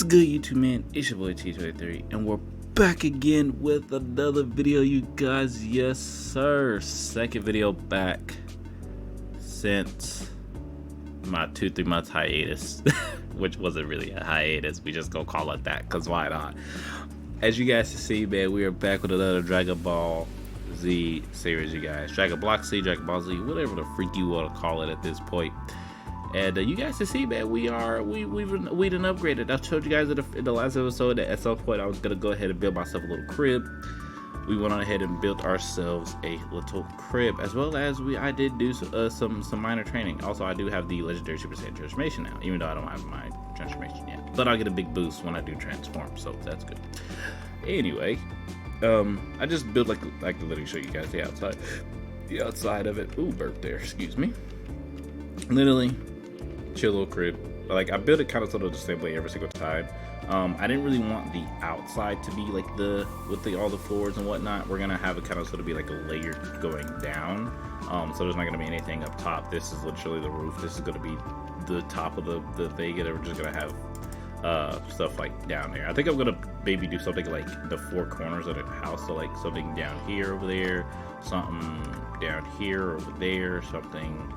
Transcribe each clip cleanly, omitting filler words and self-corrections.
What's good, YouTube man? It's your boy T23, and we're back again with another video, you guys. Yes, sir. Second video back since my 2-3 months hiatus, which wasn't really a hiatus. We just gonna call it that, cause why not? As you guys can see, man, we are back with another Dragon Ball Z series, you guys. Dragon Block Z, Dragon Ball Z, whatever the freak you want to call it at this point. And you guys can see, man, we done upgraded. I told you guys in the last episode that at some point I was gonna go ahead and build myself a little crib. We went on ahead and built ourselves a little crib, as well as I did do some minor training. Also, I do have the legendary Super Saiyan transformation now, even though I don't have my transformation yet. But I'll get a big boost when I do transform, so that's good. Anyway, I just built like to literally show you guys the outside of it. Ooh, burp there. Excuse me. Literally. Chill little crib. Like, I built it kind of sort of the same way every single time. I didn't really want the outside to be like with all the floors and whatnot. We're gonna have it kind of sort of be like a layer going down. So there's not gonna be anything up top. This is literally the roof. This is gonna be the top of the thing, and we're just gonna have stuff like down there. I think I'm gonna maybe do something like the four corners of the house. So like something down here, over there, something down here, over there, something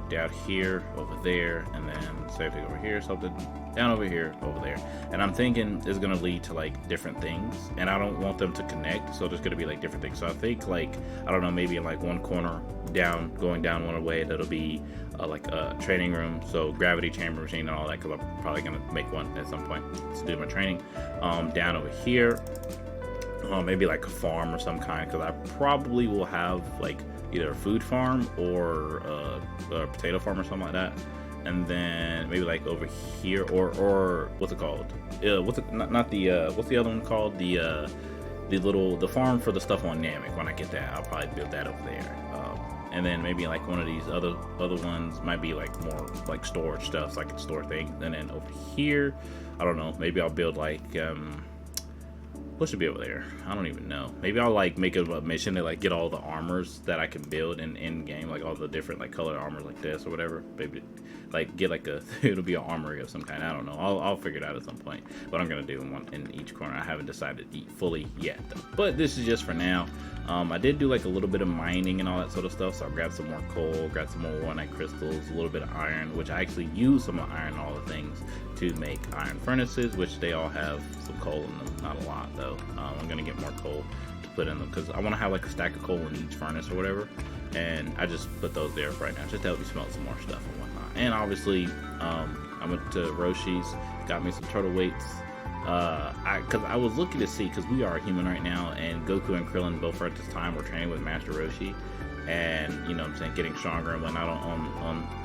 down here, over there, and then same thing over here, something down over here, over there. And I'm thinking it's gonna lead to like different things, and I don't want them to connect, so there's gonna be like different things. So I think, like, I don't know, maybe in like one corner down, going down one way, that'll be like a training room, so gravity chamber machine and all that, because I'm probably gonna make one at some point to do my training. Down over here, maybe like a farm or some kind, because I probably will have like either a food farm or a potato farm or something like that. And then maybe like over here, or what's it called? What's the other one called? The farm for the stuff on Namek. When I get that, I'll probably build that over there. And then maybe like one of these other ones might be like more like storage stuff, so I can store things. And then over here, I don't know, maybe I'll build like what should be over there? I don't even know. Maybe I'll like make it a mission to like get all the armors that I can build in game, like all the different like colored armors like this or whatever. Maybe like get like it'll be an armory of some kind. I don't know. I'll figure it out at some point. But I'm gonna do one in each corner. I haven't decided fully yet though. But this is just for now. I did do like a little bit of mining and all that sort of stuff. So I grabbed some more coal, grabbed some more one-night crystals, a little bit of iron, which I actually use some of iron, all the things, to make iron furnaces, which they all have some coal in them. Not a lot though. I'm gonna get more coal to put in them because I want to have like a stack of coal in each furnace or whatever. And I just put those there right now just to help me smelt some more stuff and whatnot. And obviously, I went to Roshi's, got me some turtle weights. Because I was looking to see, because we are human right now, and Goku and Krillin both at this time were training with Master Roshi, and you know what I'm saying, getting stronger and whatnot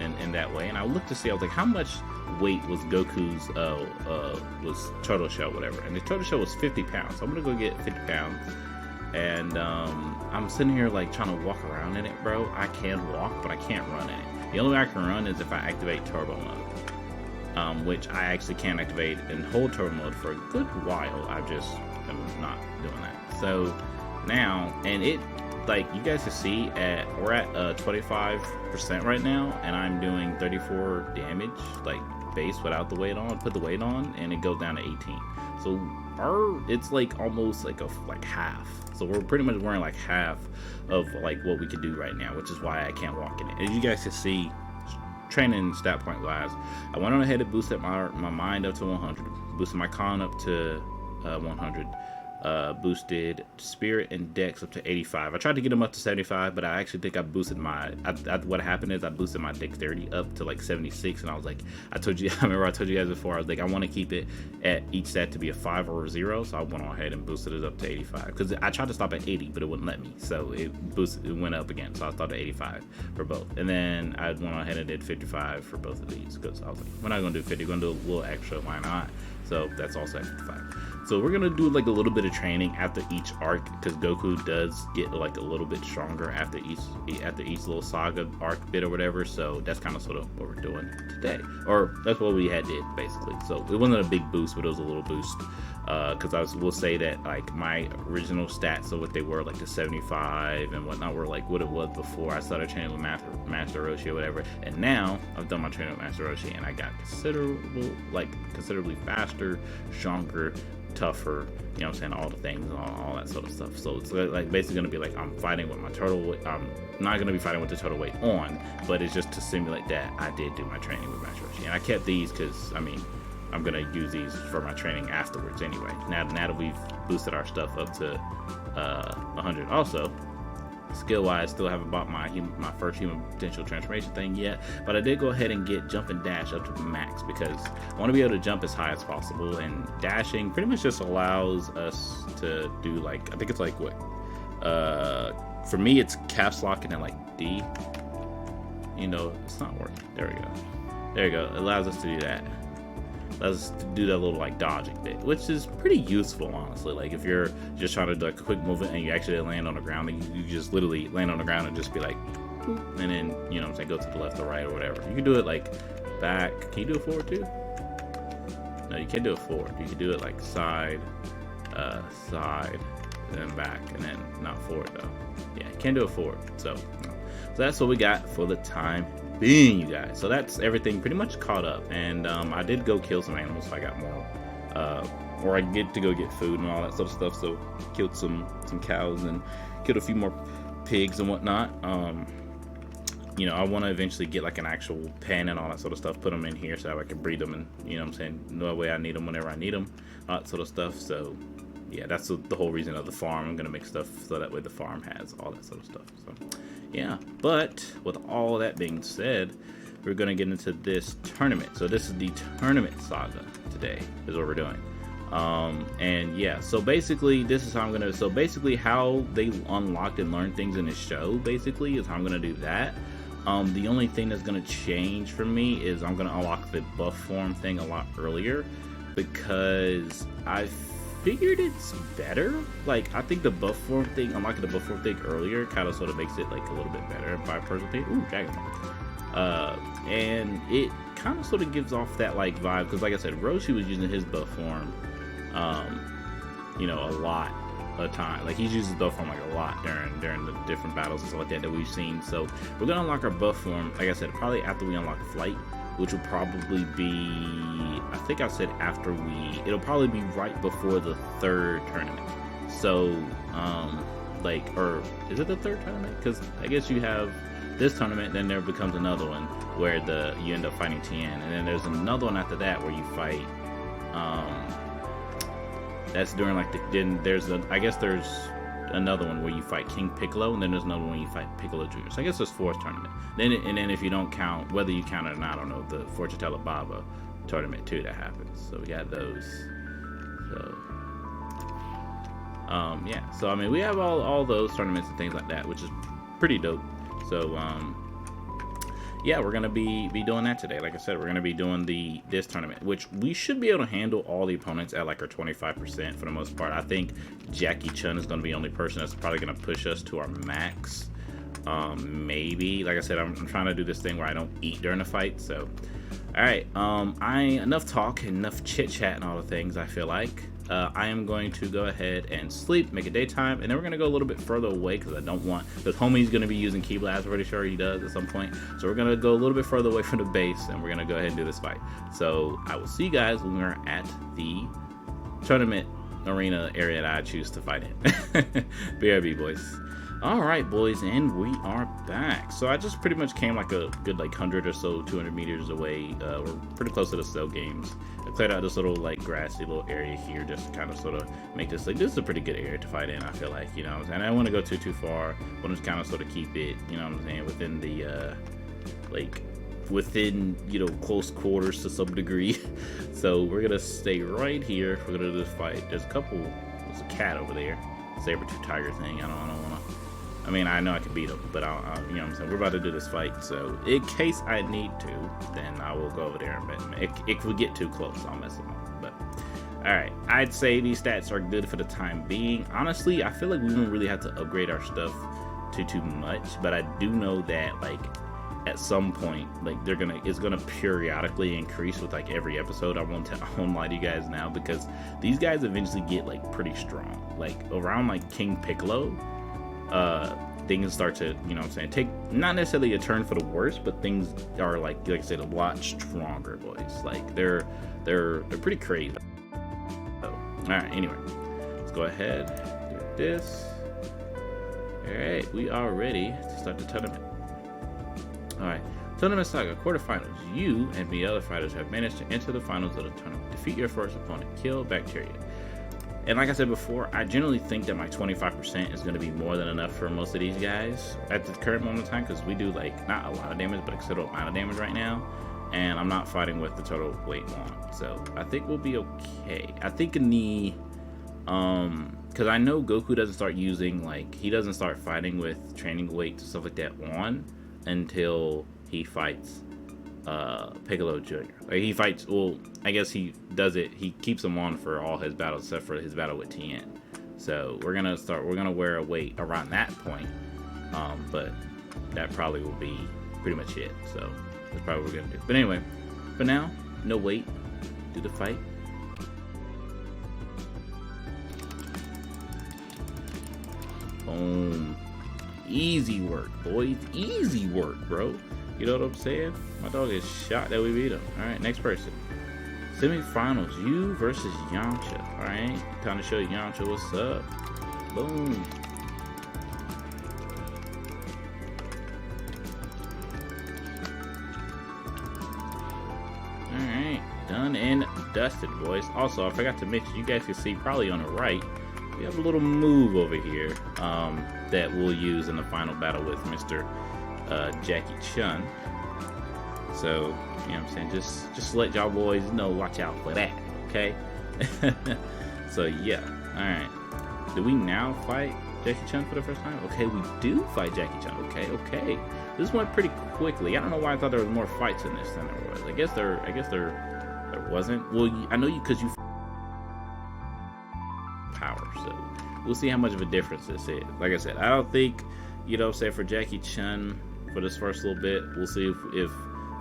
in that way. And I looked to see, I was like, how much weight was Goku's was turtle shell, whatever, and the turtle shell was 50 pounds. So I'm gonna go get 50 pounds, and I'm sitting here like trying to walk around in it, bro. I can walk, but I can't run in it. The only way I can run is if I activate turbo mode. Which I actually can't activate and hold turbo mode for a good while. I just am not doing that. So now, and it, like you guys can see, we're at 25% right now, and I'm doing 34 damage, like base without the weight on. Put the weight on, and it goes down to 18. So it's like almost like half. So we're pretty much wearing like half of like what we could do right now, which is why I can't walk in it. As you guys can see, training stat point wise, I went on ahead and boosted my mind up to 100, boosted my con up to 100, boosted spirit and dex up to 85. I tried to get them up to 75, but I actually think I boosted what happened is I boosted my dexterity up to like 76, and I was like, I remember I told you guys before, I was like, I want to keep it at each stat to be a 5 or a 0, so I went on ahead and boosted it up to 85, because I tried to stop at 80, but it wouldn't let me, so it went up again, so I started at 85 for both, and then I went on ahead and did 55 for both of these, because I was like, we're not going to do 50, we're going to do a little extra, why not? So that's also at 55. So we're gonna do like a little bit of training after each arc, because Goku does get like a little bit stronger after each little saga arc bit or whatever. So that's kind of sort of what we're doing today, or that's what we did basically. So it wasn't a big boost, but it was a little boost. Because will say that like my original stats, so what they were, like the 75 and whatnot, were like what it was before I started training with Master Roshi or whatever. And now I've done my training with Master Roshi, and I got considerably faster faster, stronger, tougher, you know what I'm saying, all the things, all that sort of stuff. So it's like basically going to be like I'm fighting with my turtle weight. I'm not going to be fighting with the turtle weight on, but it's just to simulate that I did do my training with Master Roshi. And I kept these because, I mean, I'm going to use these for my training afterwards anyway. Now that we've boosted our stuff up to 100. Also, skill-wise, still haven't bought my first human potential transformation thing yet, but I did go ahead and get jump and dash up to the max because I want to be able to jump as high as possible, and dashing pretty much just allows us to do, like, I think it's like what, for me it's caps lock and then like D, you know, it's not working. There we go. It allows us to do that. Let's do that little like dodging bit, which is pretty useful, honestly. Like if you're just trying to do like a quick movement and you actually land on the ground, and you just literally land on the ground and just be like, boop, and then, you know what I'm saying, go to the left or right or whatever. You can do it like back. Can you do it forward too? No, you can't do it forward. You can do it like side, side, and then back, and then not forward though. Yeah, you can't do it forward. So that's what we got for the time being, you guys. So that's everything pretty much caught up, and I did go kill some animals, so I got more, or I get to go get food and all that sort of stuff. So killed some cows and killed a few more pigs and whatnot. You know, I want to eventually get like an actual pen and all that sort of stuff, put them in here so that I can breed them, and you know what I'm saying, no way I need them whenever I need them, all that sort of stuff. So yeah, that's the whole reason of the farm. I'm gonna make stuff so that way the farm has all that sort of stuff. So yeah, but with all that being said, we're gonna get into this tournament. So this is the tournament saga today, is what we're doing. And yeah, so basically this is how I'm gonna, so basically how they unlocked and learned things in this show basically is how I'm gonna do that. The only thing that's gonna change for me is I'm gonna unlock the buff form thing a lot earlier, because I figured it's better. Like, I think the buff form thing, unlocking the buff form thing earlier kind of sort of makes it like a little bit better, by personal opinion. Ooh, dragon. And it kind of sort of gives off that like vibe, because like I said, Roshi was using his buff form, you know, a lot of time. Like, he's used his buff form like a lot during the different battles and stuff like that we've seen. So we're gonna unlock our buff form, like I said, probably after we unlock flight, which will probably be, I think I said after it'll probably be right before the third tournament. So, like, or is it the third tournament? Because I guess you have this tournament, then there becomes another one where you end up fighting Tien, and then there's another one after that where you fight, that's during like I guess there's another one where you fight King Piccolo, and then there's another one where you fight Piccolo Jr. So I guess there's fourth tournament. Then if you don't count, whether you count it or not, I don't know, the Fortune Teller Baba tournament too that happens. So we got those. So yeah, so I mean, we have all those tournaments and things like that, which is pretty dope. So yeah, we're gonna be doing that today. Like I said, we're gonna be doing this tournament, which we should be able to handle all the opponents at like our 25% for the most part. I think Jackie Chun is gonna be the only person that's probably gonna push us to our max. Maybe, like I said, I'm trying to do this thing where I don't eat during the fight. So all right, enough talk, enough chit chat and all the things. I feel like I am going to go ahead and sleep, make it daytime, and then we're gonna go a little bit further away because I don't want, because homie's gonna be using Key Blast. I'm pretty sure he does at some point. So we're gonna go a little bit further away from the base, and we're gonna go ahead and do this fight. So I will see you guys when we're at the tournament arena area that I choose to fight in. BRB, boys. All right, boys, and we are back. So I just pretty much came like a good like 100 or so, 200 meters away. We're pretty close to the cell games. I cleared out this little like grassy little area here just to kind of sort of make this like, this is a pretty good area to fight in, I feel like, you know, and I don't want to go too far. I want to kind of sort of keep it, you know what I'm saying, within the within, you know, close quarters to some degree. So we're gonna stay right here. We're gonna do this fight. There's a cat over there, saber-tooth tiger thing. I don't want to. I mean, I know I can beat him, but I'll, you know what I'm saying? We're about to do this fight, so in case I need to, then I will go over there and bet him. If we get too close, I'll mess him up. But, alright, I'd say these stats are good for the time being. Honestly, I feel like we don't really have to upgrade our stuff too much, but I do know that, like, at some point, like, it's gonna periodically increase with, like, every episode. I won't lie to you guys now, because these guys eventually get, like, pretty strong. Like, around, like, King Piccolo, things start to, you know what I'm saying, take not necessarily a turn for the worse, but things are like I said, a lot stronger, boys. Like they're pretty crazy. So, all right, anyway, let's go ahead, do this. All right, we are ready to start the tournament. All right, Tournament Saga quarterfinals. You and the other fighters have managed to enter the finals of the tournament. Defeat your first opponent. Kill bacteria. And like I said before, I generally think that my 25% is going to be more than enough for most of these guys at the current moment in time, because we do like not a lot of damage, but a considerable amount of damage right now. And I'm not fighting with the total weight one, so I think we'll be okay. I think in the because I know Goku doesn't start using, like, he doesn't start fighting with training weights and stuff like that on until he fights Piccolo Jr. Like, he fights, well, I guess he does it, he keeps him on for all his battles except for his battle with Tien. So we're gonna wear a weight around that point, but that probably will be pretty much it. So that's probably what we're gonna do. But anyway, for now, no weight, do the fight. Boom. Easy work, boys. Easy work, bro. You know what I'm saying? My dog is shot that we beat him. Alright, next person. Semi-finals, you versus Yamcha. Alright, time to show Yamcha what's up. Boom. Alright, done and dusted, boys. Also, I forgot to mention, you guys can see probably on the right, we have a little move over here that we'll use in the final battle with Mr. Jackie Chun. So, you know what I'm saying, just let y'all boys know, watch out for that, okay? So yeah, alright. Do we now fight Jackie Chun for the first time? Okay, we do fight Jackie Chun. Okay. This went pretty quickly. I don't know why I thought there was more fights in this than there was. I guess there wasn't. Well, I know because you power, so we'll see how much of a difference this is. Like I said, I don't think, you know what I'm saying, for Jackie Chun for this first little bit, we'll see if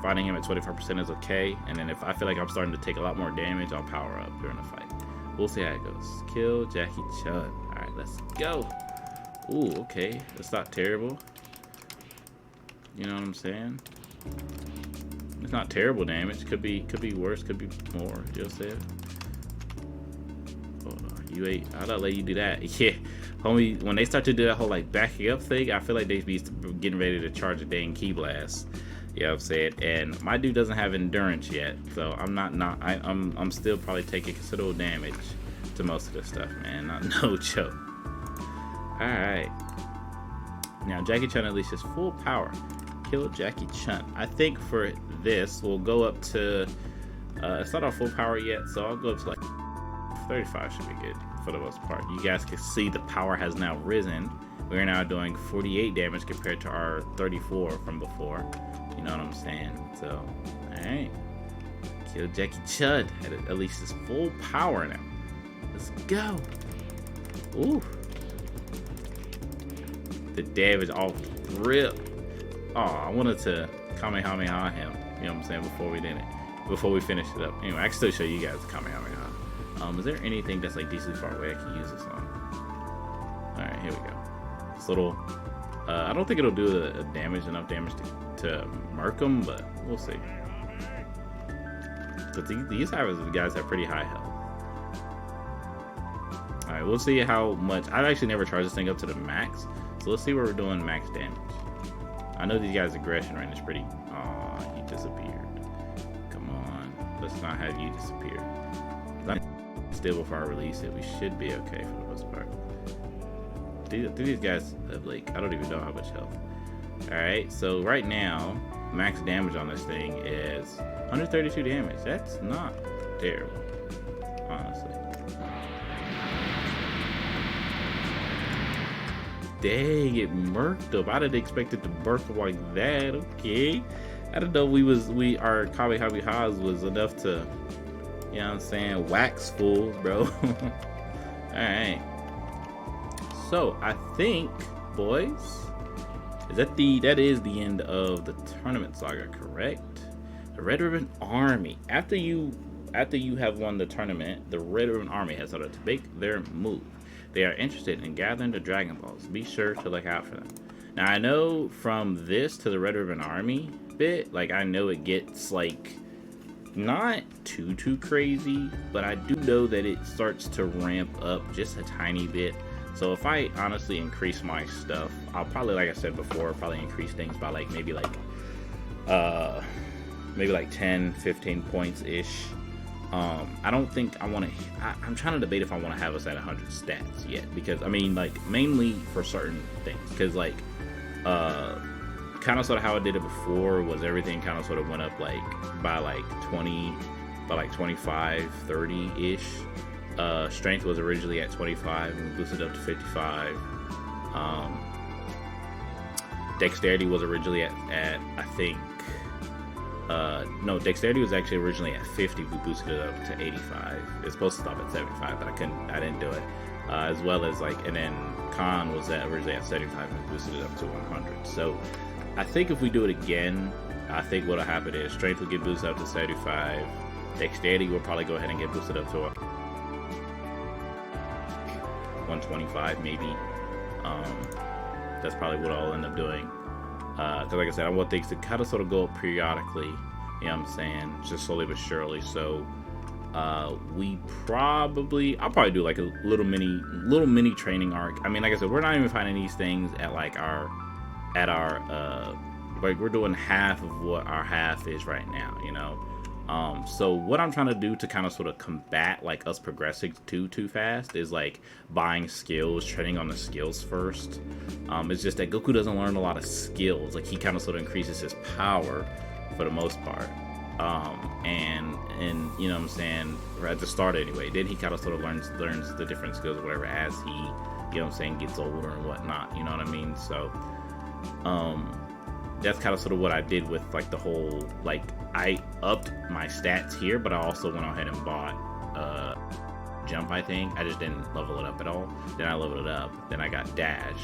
fighting him at 25% is okay, and then if I feel like I'm starting to take a lot more damage, I'll power up during the fight. We'll see how it goes. Kill Jackie Chun. Alright, let's go. Ooh, okay, that's not terrible. You know what I'm saying? It's not terrible damage. Could be worse, could be more. You know what I'm saying? You ain't, I'll not let you do that. Yeah, homie, when they start to do that whole like backing up thing, I feel like they be getting ready to charge a dang key blast. You know what I'm saying? And my dude doesn't have endurance yet, so I'm still probably taking considerable damage to most of this stuff, man. No joke. Alright. Now Jackie Chun at least is full power. Kill Jackie Chun. I think for this we'll go up to it's not our full power yet, so I'll go up to like 35 should be good for the most part. You guys can see the power has now risen. We're now doing 48 damage compared to our 34 from before. You know what I'm saying? So, alright. Kill Jackie Chun at least his full power now. Let's go. Ooh. The damage off rip. Oh, I wanted to Kamehameha him. You know what I'm saying? Before we finish it up. Anyway, I can still show you guys Kamehameha. Is there anything that's like decently far away I can use this on? Alright, here we go. This little, I don't think it'll do enough damage to murk them, but we'll see. But these guys have pretty high health. Alright, we'll see how much. I've actually never charged this thing up to the max, so let's see where we're doing max damage. I know these guys' aggression range is pretty. Aw, he disappeared. Come on, let's not have you disappear. Still, before I release it, we should be okay for the most part. These guys have like, I don't even know how much health. Alright, so right now max damage on this thing is 132 damage. That's not terrible, honestly. Dang, it murked up. I didn't expect it to murk up like that. Okay, I didn't know our Kamehamehas was enough to, you know what I'm saying, wax fools, bro. Alright. So, I think, boys, that is the end of the tournament saga, correct? The Red Ribbon Army. After you have won the tournament, the Red Ribbon Army has started to make their move. They are interested in gathering the Dragon Balls. Be sure to look out for them. Now I know from this to the Red Ribbon Army bit, like I know it gets like not too crazy, but I do know that it starts to ramp up just a tiny bit. So if I honestly increase my stuff, I'll probably, like I said before, probably increase things by like maybe like 10, 15 points ish. I don't think I want to. I'm trying to debate if I want to have us at 100 stats yet, because I mean, like mainly for certain things, because like kind of sort of how I did it before was everything kind of sort of went up like by like 20, by like 25, 30 ish. Strength was originally at 25 and boosted up to 55. Dexterity was originally at I think no, dexterity was actually originally at 50. We boosted it up to 85. It's supposed to stop at 75, but I didn't do it. As well as like, and then con was originally at 75 and boosted it up to 100. So I think if we do it again, I think what'll happen is strength will get boosted up to 75. Dexterity will probably go ahead and get boosted up to 125 maybe. That's probably what I'll end up doing. Because like I said, I want things to kind of sort of go up periodically, you know what I'm saying, just slowly but surely. So I'll probably do like a little mini training arc. I mean, like I said, we're not even finding these things at like our like we're doing half of what our half is right now, you know. So what I'm trying to do to kind of sort of combat like us progressing too fast is like buying skills, training on the skills first. It's just that Goku doesn't learn a lot of skills. Like he kind of sort of increases his power for the most part. And you know what I'm saying, at the start anyway. Then he kind of sort of learns the different skills or whatever as he, you know what I'm saying, gets older and whatnot. You know what I mean? So that's kind of sort of what I did with like the whole, like I upped my stats here, but I also went ahead and bought jump. I think I just didn't level it up at all. Then I leveled it up. Then I got dash.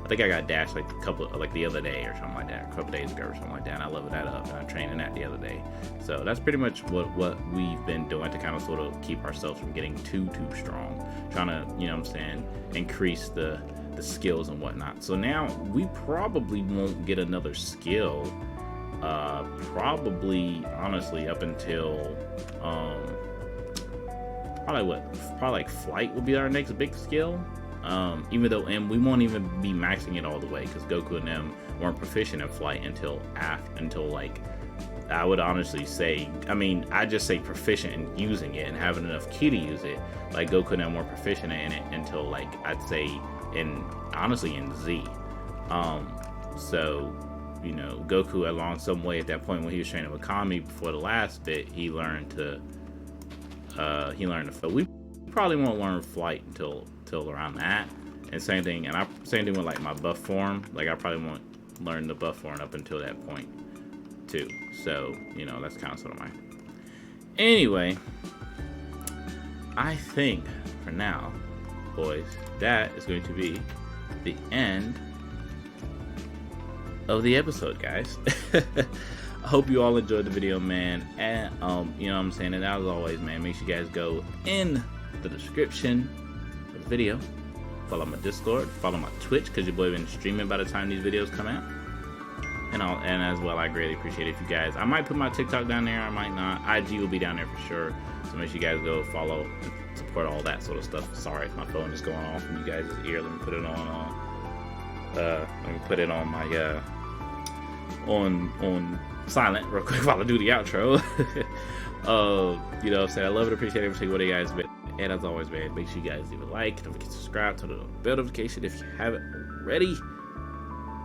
I think I got dash like the other day or something like that, a couple days ago or something like that. And I leveled that up and I'm training that the other day. So that's pretty much what we've been doing to kind of sort of keep ourselves from getting too strong. Trying to, you know what I'm saying, increase the skills and whatnot. So now we probably won't get another skill probably honestly up until probably like flight will be our next big skill, even though, and we won't even be maxing it all the way because Goku and them weren't proficient in flight until like, I would honestly say, I mean, I just say proficient in using it and having enough ki to use it. Like Goku and them weren't proficient in it until like, I'd say honestly in Z. So, you know, Goku along some way at that point when he was training with Kami before the last bit, he learned to we probably won't learn flight until around that. And same thing with like my buff form. Like I probably won't learn the buff form up until that point too. So, you know, that's kind of sort of my. Anyway, I think for now, boys, that is going to be the end of the episode, guys. I hope you all enjoyed the video, man. And you know what I'm saying, and as always, man, make sure you guys go in the description of the video, follow my Discord, follow my Twitch, because your boy been streaming by the time these videos come out, and as well, I greatly appreciate it if you guys, I might put my TikTok down there, I might not. IG will be down there for sure, so make sure you guys go follow and support all that sort of stuff. Sorry if my phone is going off in you guys' ear. Let me put it on my on silent real quick while I do the outro. You know what I'm saying, I love and appreciate every single one of you guys, and as always, man, make sure you guys leave a like, don't forget to subscribe, turn on the bell notification if you haven't already.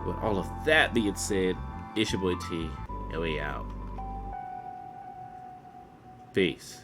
With all of that being said, it's your boy T, and we out. Peace.